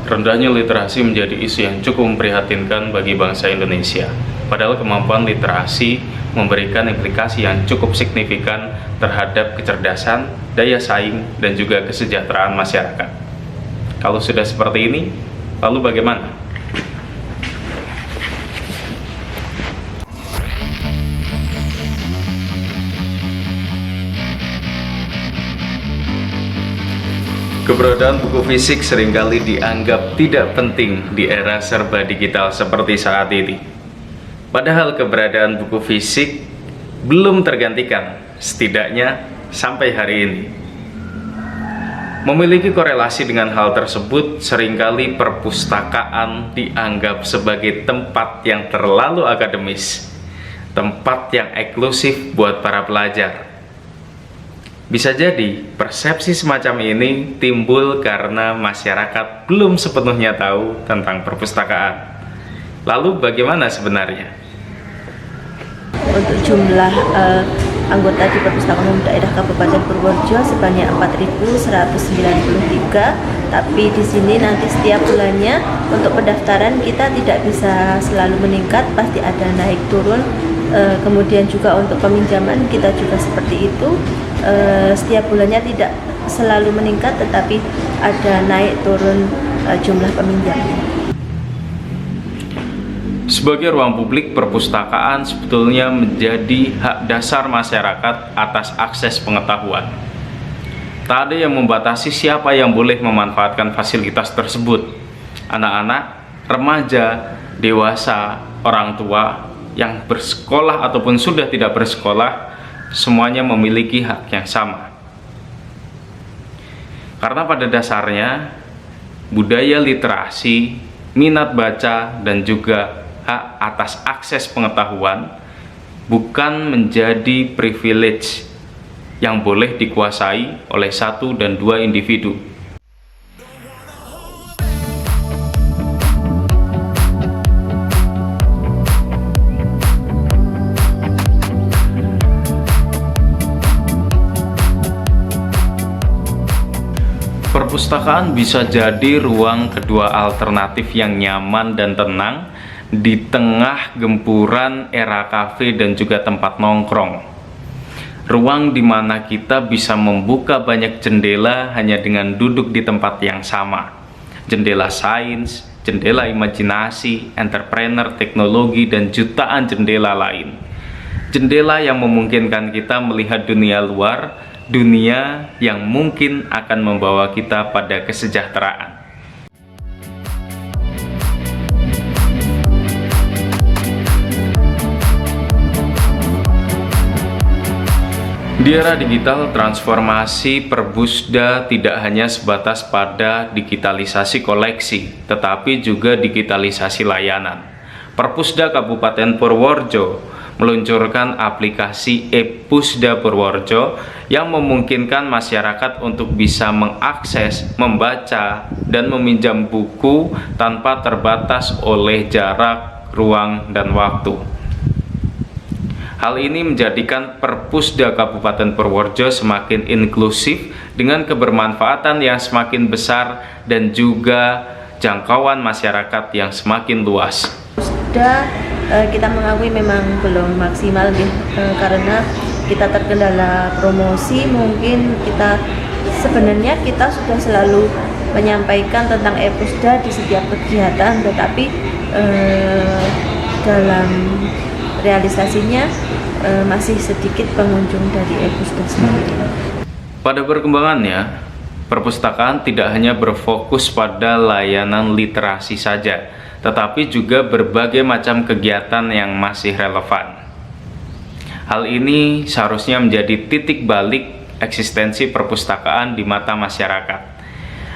Rendahnya literasi menjadi isu yang cukup memprihatinkan bagi bangsa Indonesia. Padahal kemampuan literasi memberikan implikasi yang cukup signifikan terhadap kecerdasan, daya saing, dan juga kesejahteraan masyarakat. Kalau sudah seperti ini, lalu bagaimana? Keberadaan buku fisik seringkali dianggap tidak penting di era serba digital seperti saat ini. Padahal keberadaan buku fisik belum tergantikan, setidaknya sampai hari ini. Memiliki korelasi dengan hal tersebut, seringkali perpustakaan dianggap sebagai tempat yang terlalu akademis, tempat yang eksklusif buat para pelajar. Bisa jadi persepsi semacam ini timbul karena masyarakat belum sepenuhnya tahu tentang perpustakaan. Lalu bagaimana sebenarnya? Untuk jumlah anggota di Perpustakaan Umum Daerah Kabupaten Purworejo sebanyak 4.193, tapi di sini nanti setiap bulannya untuk pendaftaran kita tidak bisa selalu meningkat, pasti ada naik turun. Kemudian juga untuk peminjaman kita juga seperti itu, setiap bulannya tidak selalu meningkat, tetapi ada naik turun jumlah peminjamnya. Sebagai ruang publik, perpustakaan sebetulnya menjadi hak dasar masyarakat atas akses pengetahuan. Tak ada yang membatasi siapa yang boleh memanfaatkan fasilitas tersebut. Anak-anak, remaja, dewasa, orang tua yang bersekolah ataupun sudah tidak bersekolah, semuanya memiliki hak yang sama. Karena pada dasarnya budaya literasi, minat baca, dan juga hak atas akses pengetahuan bukan menjadi privilege yang boleh dikuasai oleh satu dan dua individu. Perpustakaan bisa jadi ruang kedua alternatif yang nyaman dan tenang di tengah gempuran era kafe dan juga tempat nongkrong. Ruang di mana kita bisa membuka banyak jendela hanya dengan duduk di tempat yang sama. Jendela sains, jendela imajinasi, entrepreneur, teknologi, dan jutaan jendela lain. Jendela yang memungkinkan kita melihat dunia luar, dunia yang mungkin akan membawa kita pada kesejahteraan. Di era digital, transformasi Perbusda tidak hanya sebatas pada digitalisasi koleksi, tetapi juga digitalisasi layanan. Perpusda Kabupaten Purworejo meluncurkan aplikasi e-Pusda Purworejo yang memungkinkan masyarakat untuk bisa mengakses, membaca, dan meminjam buku tanpa terbatas oleh jarak, ruang, dan waktu. Hal ini menjadikan Perpusda Kabupaten Purworejo semakin inklusif dengan kebermanfaatan yang semakin besar dan juga jangkauan masyarakat yang semakin luas. Kita mengakui memang belum maksimal karena kita terkendala promosi. Mungkin sebenarnya kita sudah selalu menyampaikan tentang e-Pusda di setiap kegiatan, tetapi dalam realisasinya masih sedikit pengunjung dari e-Pusda sendiri. Pada perkembangannya, perpustakaan tidak hanya berfokus pada layanan literasi saja, tetapi juga berbagai macam kegiatan yang masih relevan. Hal ini seharusnya menjadi titik balik eksistensi perpustakaan di mata masyarakat.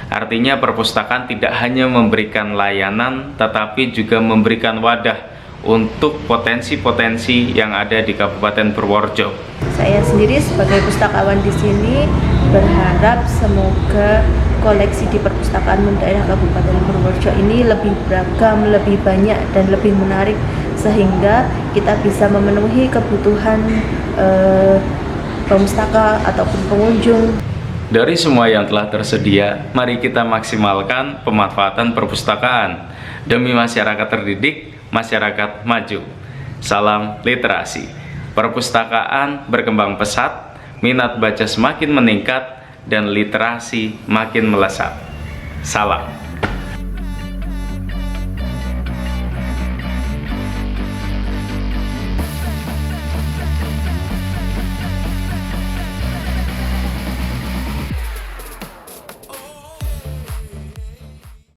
Artinya perpustakaan tidak hanya memberikan layanan, tetapi juga memberikan wadah untuk potensi-potensi yang ada di Kabupaten Purworejo. Saya sendiri sebagai pustakawan di sini berharap semoga koleksi di Perpustakaan Umum Daerah Kabupaten Purworejo ini lebih beragam, lebih banyak, dan lebih menarik, sehingga kita bisa memenuhi kebutuhan pemustaka ataupun pengunjung. Dari semua yang telah tersedia, mari kita maksimalkan pemanfaatan perpustakaan demi masyarakat terdidik, masyarakat maju. Salam literasi. Perpustakaan berkembang pesat, minat baca semakin meningkat, dan literasi makin melesat. Salam.